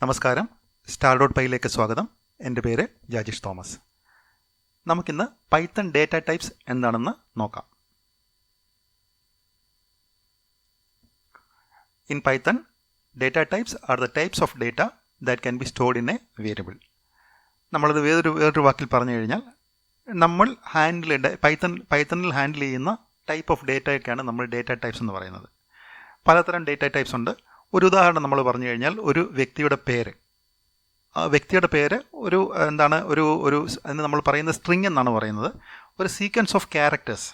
നമസ്കാരം, സ്റ്റാർ.പൈയിലേക്ക് സ്വാഗതം. എൻ്റെ പേര് ജാജിഷ് തോമസ്. നമുക്കിന്ന് പൈത്തൺ ഡേറ്റ ടൈപ്സ് എന്താണെന്ന് നോക്കാം. In Python, data types are the types of data that can be stored in A variable. നമ്മളത് വേറൊരു വാക്കിൽ പറഞ്ഞു കഴിഞ്ഞാൽ, നമ്മൾ പൈത്തണിൽ ഹാൻഡിൽ ചെയ്യുന്ന ടൈപ്പ് ഓഫ് ഡേറ്റയൊക്കെയാണ് നമ്മൾ ഡേറ്റ ടൈപ്സ് എന്ന് പറയുന്നത്. പലതരം ഡേറ്റ ടൈപ്സ് ഉണ്ട്. ഒരു ഉദാഹരണം നമ്മൾ പറഞ്ഞു കഴിഞ്ഞാൽ, ഒരു വ്യക്തിയുടെ പേര്, ആ വ്യക്തിയുടെ പേര് അതിന് നമ്മൾ പറയുന്നത് സ്ട്രിങ് എന്നാണ് പറയുന്നത്. ഒരു സീക്വൻസ് ഓഫ് ക്യാരക്ടേഴ്സ്,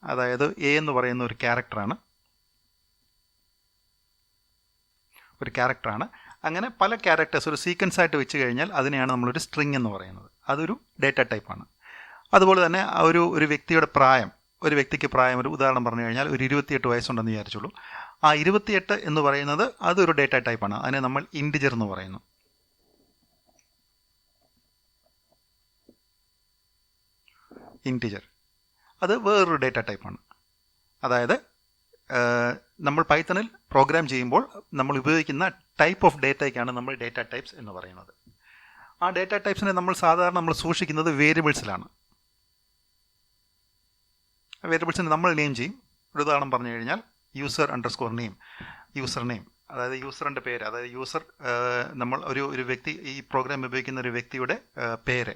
അതായത് എ എന്ന് പറയുന്ന ഒരു ക്യാരക്ടറാണ്. അങ്ങനെ പല ക്യാരക്ടേഴ്സ് ഒരു സീക്വൻസ് ആയിട്ട് വെച്ച് കഴിഞ്ഞാൽ അതിനെയാണ് നമ്മളൊരു സ്ട്രിങ് എന്ന് പറയുന്നത്. അതൊരു ഡേറ്റ ടൈപ്പാണ്. അതുപോലെ തന്നെ ഒരു വ്യക്തിയുടെ പ്രായം, ഒരു വ്യക്തിക്ക് പ്രായം, ഒരു ഉദാഹരണം പറഞ്ഞു കഴിഞ്ഞാൽ ഒരു 28 വയസ്സുണ്ടെന്ന് വിചാരിച്ചോളൂ. ആ 28 എന്ന് പറയുന്നത് അതൊരു ഡേറ്റ ടൈപ്പാണ്. അതിനെ നമ്മൾ ഇൻറ്റിജർ എന്ന് പറയുന്നു. ഇൻറ്റിജർ അത് വേറൊരു ഡേറ്റ ടൈപ്പാണ്. അതായത് നമ്മൾ പൈത്തണിൽ പ്രോഗ്രാം ചെയ്യുമ്പോൾ നമ്മൾ ഉപയോഗിക്കുന്ന ടൈപ്പ് ഓഫ് ഡേറ്റയ്ക്കാണ് നമ്മൾ ഡേറ്റ ടൈപ്സ് എന്ന് പറയുന്നത്. ആ ഡേറ്റ ടൈപ്സിനെ നമ്മൾ സൂക്ഷിക്കുന്നത് വേരിയബിൾസിലാണ്. വേരിയബിൾസിനെ നമ്മൾ നെയിം ചെയ്യും. ഒരു ഉദാഹരണം പറഞ്ഞു കഴിഞ്ഞാൽ, യൂസർ നെയിം, അതായത് യൂസറിൻ്റെ പേര്, അതായത് നമ്മൾ ഒരു വ്യക്തി, ഈ പ്രോഗ്രാം ഉപയോഗിക്കുന്ന ഒരു വ്യക്തിയുടെ പേര്,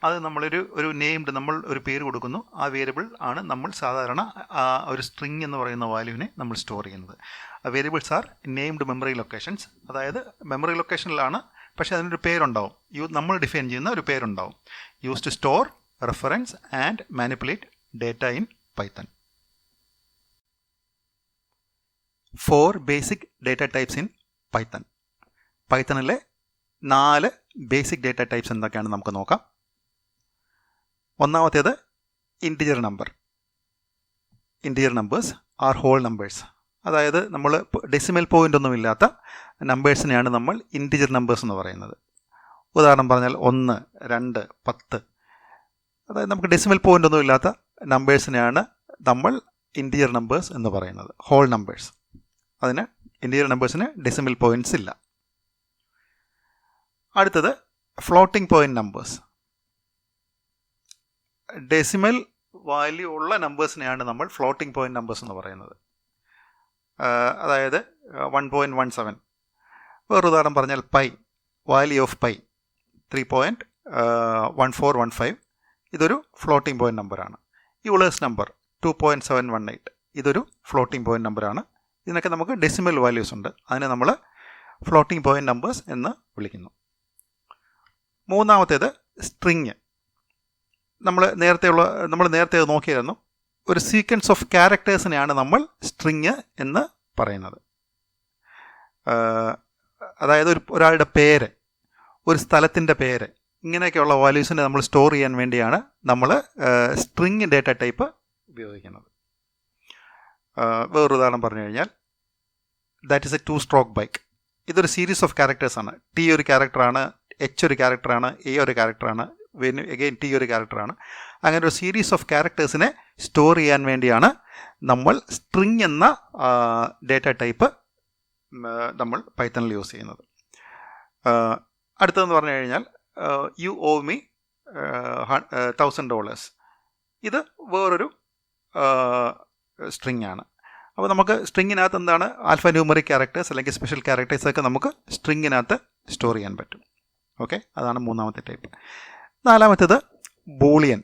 അത് നമ്മളൊരു നെയിംഡ്, നമ്മൾ ഒരു പേര് കൊടുക്കുന്നു. ആ വേരിയബിൾ ആണ് നമ്മൾ സാധാരണ ഒരു സ്ട്രിങ് എന്ന് പറയുന്ന വാല്യൂവിനെ നമ്മൾ സ്റ്റോർ ചെയ്യുന്നത്. Variables are named memory locations. അതായത് മെമ്മറി ലൊക്കേഷനിലാണ്, പക്ഷേ അതിനൊരു പേരുണ്ടാവും. നമ്മൾ ഡിഫൈൻ ചെയ്യുന്ന ഒരു പേരുണ്ടാവും. Use to store, reference and manipulate data in Python. 4 basic data types in Python. പൈത്തണിലെ 4 ബേസിക് ഡേറ്റ ടൈപ്സ് എന്തൊക്കെയാണെന്ന് നമുക്ക് നോക്കാം. ഒന്നാമത്തേത് integer numbers are whole numbers. അതായത് നമ്മൾ ഡെസിമൽ പോയിൻ്റ് ഒന്നുമില്ലാത്ത നമ്പേഴ്സിനെയാണ് നമ്മൾ ഇൻറ്റിജർ നമ്പേഴ്സ് എന്ന് പറയുന്നത്. ഉദാഹരണം പറഞ്ഞാൽ 1, 2, 10. അതായത് നമുക്ക് ഡെസിമൽ പോയിൻ്റ് ഒന്നുമില്ലാത്ത നമ്പേഴ്സിനെയാണ് നമ്മൾ ഇൻറ്റിജർ നമ്പേഴ്സ് എന്ന് പറയുന്നത്, ഹോൾ നമ്പേഴ്സ്. ഇൻറ്റിജർ നമ്പേഴ്സിന് ഡെസിമൽ പോയിൻറ്റ്സ് ഇല്ല. അടുത്തത് floating point numbers. Decimal value ഉള്ള നമ്പേഴ്സിനെയാണ് നമ്മൾ ഫ്ലോട്ടിംഗ് പോയിൻ്റ് നമ്പേഴ്സ് എന്ന് പറയുന്നത്. അതായത് 1.17. വേറൊരു ഉദാഹരണം പറഞ്ഞാൽ വാല്യൂ ഓഫ് 3.1415. ഇതൊരു ഫ്ലോട്ടിംഗ് പോയിൻ്റ് നമ്പറാണ്. Euler's number 2.718. ഇതൊരു ഫ്ലോട്ടിംഗ് പോയിൻ്റ് നമ്പറാണ്. ഇതിനൊക്കെ നമുക്ക് ഡെസിമൽ വാല്യൂസ് ഉണ്ട്. അതിനെ നമ്മൾ ഫ്ലോട്ടിംഗ് പോയിൻ്റ് നമ്പേഴ്സ് എന്ന് വിളിക്കുന്നു. മൂന്നാമത്തേത് സ്ട്രിങ്. നമ്മൾ നേരത്തെ നോക്കിയിരുന്നു. ഒരു സീക്വൻസ് ഓഫ് ക്യാരക്ടേഴ്സിനെയാണ് നമ്മൾ സ്ട്രിങ് എന്ന് പറയുന്നത്. അതായത് ഒരാളുടെ പേര്, ഒരു സ്ഥലത്തിൻ്റെ പേര്, ഇങ്ങനെയൊക്കെയുള്ള വാല്യൂസിനെ നമ്മൾ സ്റ്റോർ ചെയ്യാൻ വേണ്ടിയാണ് നമ്മൾ സ്ട്രിങ് ഡേറ്റ ടൈപ്പ് ഉപയോഗിക്കുന്നത്. വേറൊരു ഉദാഹരണം പറഞ്ഞു കഴിഞ്ഞാൽ, that is A 2-stroke bike. ഇതൊരു സീരീസ് ഓഫ് ക്യാരക്ടേഴ്സാണ്. ടി ഒരു ക്യാരക്ടറാണ്, എച്ച് ഒരു ക്യാരക്ടറാണ്, എ ഒരു ക്യാരക്ടറാണ്, അഗെയിൻ ടി ഒരു ക്യാരക്ടറാണ്. അങ്ങനെ ഒരു സീരീസ് ഓഫ് ക്യാരക്ടേഴ്സിനെ സ്റ്റോർ ചെയ്യാൻ വേണ്ടിയാണ് നമ്മൾ സ്ട്രിങ് എന്ന ഡേറ്റ ടൈപ്പ് നമ്മൾ പൈത്തണിൽ യൂസ് ചെയ്യുന്നത്. അടുത്തതെന്ന് പറഞ്ഞു കഴിഞ്ഞാൽ, യു ഓ മീ $1,000. ഇത് വേറൊരു സ്ട്രിങ് ആണ്. അപ്പോൾ നമുക്ക് സ്ട്രിങ്ങിനകത്ത് എന്താണ്, ആൽഫ ന്യൂമറിക് ക്യാരക്ടേഴ്സ് അല്ലെങ്കിൽ സ്പെഷ്യൽ ക്യാരക്ടേഴ്സൊക്കെ നമുക്ക് സ്ട്രിങ്ങിനകത്ത് സ്റ്റോർ ചെയ്യാൻ പറ്റും. ഓക്കെ, അതാണ് മൂന്നാമത്തെ ടൈപ്പ്. നാലാമത്തേത് ബൂളിയൻ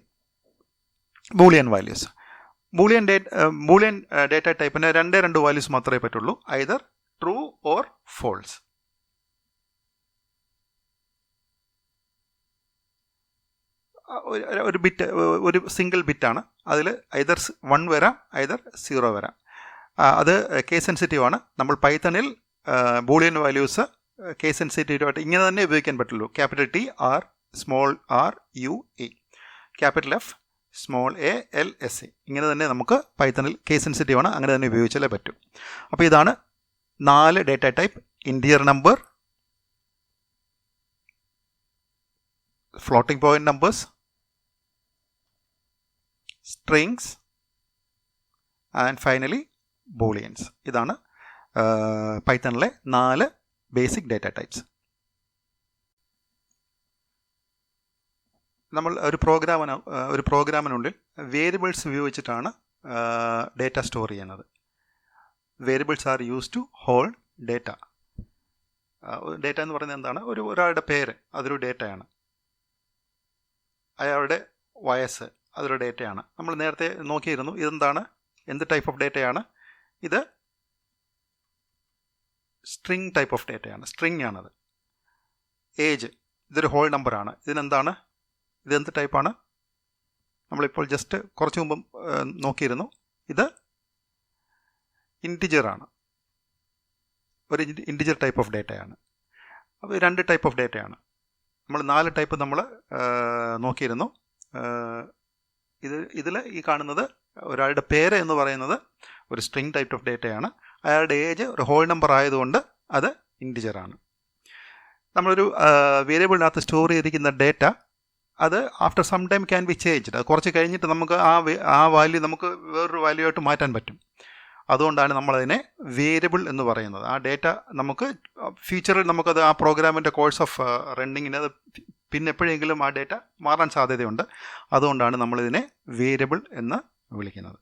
വാല്യൂസ്. ബൂളിയൻ ഡേറ്റ ടൈപ്പിന് 2 വാല്യൂസ് മാത്രമേ പറ്റുള്ളൂ, ഐദർ ട്രൂ ഓർ ഫോൾസ്. ഒരു സിംഗിൾ ബിറ്റാണ്. അതിൽ ഐദർ 1 വരാം, ഐദർ 0 വരാം. അത് കേസ് സെൻസിറ്റീവ് ആണ്. നമ്മൾ പൈത്തണിൽ ബൂളിയൻ വാല്യൂസ് കേസ് സെൻസിറ്റീവായിട്ട് ഇങ്ങനെ തന്നെ ഉപയോഗിക്കാൻ പറ്റുള്ളൂ. Capital T R small r U E, capital F small a L S E, ഇങ്ങനെ തന്നെ നമുക്ക് പൈത്തണിൽ കേസ് സെൻസിറ്റീവ് ആണ്, അങ്ങനെ തന്നെ ഉപയോഗിച്ചാലേ പറ്റും. അപ്പോൾ ഇതാണ് 4 data type: integer number, floating point numbers, strings and finally booleans. ഇതാണ് പൈത്തണിലെ 4 ബേസിക് ഡേറ്റ ടൈപ്സ്. നമ്മൾ ഒരു പ്രോഗ്രാമിനുള്ളിൽ വേരിയബിൾസ് ഉപയോഗിച്ചിട്ടാണ് ഡേറ്റ സ്റ്റോർ ചെയ്യുന്നത്. Variables are used to hold data. Data എന്ന് പറയുന്നത് എന്താണ്? ഒരാളുടെ പേര്, അതൊരു ഡേറ്റയാണ്. അയാളുടെ വയസ്സ്, അതൊരു ഡേറ്റയാണ്. നമ്മൾ നേരത്തെ നോക്കിയിരുന്നു ഇതെന്താണ്, എന്ത് ടൈപ്പ് ഓഫ് ഡേറ്റയാണ് ഇത്? സ്ട്രിങ് ടൈപ്പ് ഓഫ് ഡേറ്റയാണ്, സ്ട്രിങ് ആണത്. ഏജ്, ഇതൊരു ഹോൾ നമ്പറാണ്. ഇതിനെന്താണ്, ഇതെന്ത് ടൈപ്പാണ്? നമ്മളിപ്പോൾ ജസ്റ്റ് കുറച്ച് മുമ്പ് നോക്കിയിരുന്നു, ഇത് ഇൻറ്റിജറാണ്, ഒരു ഇൻറ്റിജർ ടൈപ്പ് ഓഫ് ഡേറ്റയാണ്. അപ്പോൾ 2 ടൈപ്പ് ഓഫ് ഡേറ്റയാണ്. നമ്മൾ 4 ടൈപ്പ് നമ്മൾ നോക്കിയിരുന്നു. ഇതിൽ ഈ കാണുന്നത് ഒരാളുടെ പേര് എന്ന് പറയുന്നത് ഒരു സ്ട്രിങ് ടൈപ്പ് ഓഫ് ഡേറ്റയാണ്. അയാളുടെ ഏജ് ഒരു ഹോൾ നമ്പർ ആയതുകൊണ്ട് അത് ഇൻറ്റിജറാണ്. നമ്മളൊരു വേരിയബിളിനകത്ത് സ്റ്റോർ ചെയ്തിരിക്കുന്ന ഡേറ്റ അത് after some time can be changed. അത് കുറച്ച് കഴിഞ്ഞിട്ട് നമുക്ക് ആ വാല്യൂ നമുക്ക് വേറൊരു വാല്യൂ ആയിട്ട് മാറ്റാൻ പറ്റും. അതുകൊണ്ടാണ് നമ്മളതിനെ വേരിയബിൾ എന്ന് പറയുന്നത്. ആ ഡേറ്റ നമുക്ക് ഫ്യൂച്ചറിൽ നമുക്കത് ആ പ്രോഗ്രാമിൻ്റെ കോഴ്സ് ഓഫ് റണ്ണിങ്ങിന് അത് പിന്നെ എപ്പോഴെങ്കിലും ആ ഡേറ്റ മാറാൻ സാധ്യതയുണ്ട്. അതുകൊണ്ടാണ് നമ്മളിതിനെ വേരിയബിൾ എന്ന് വിളിക്കുന്നത്.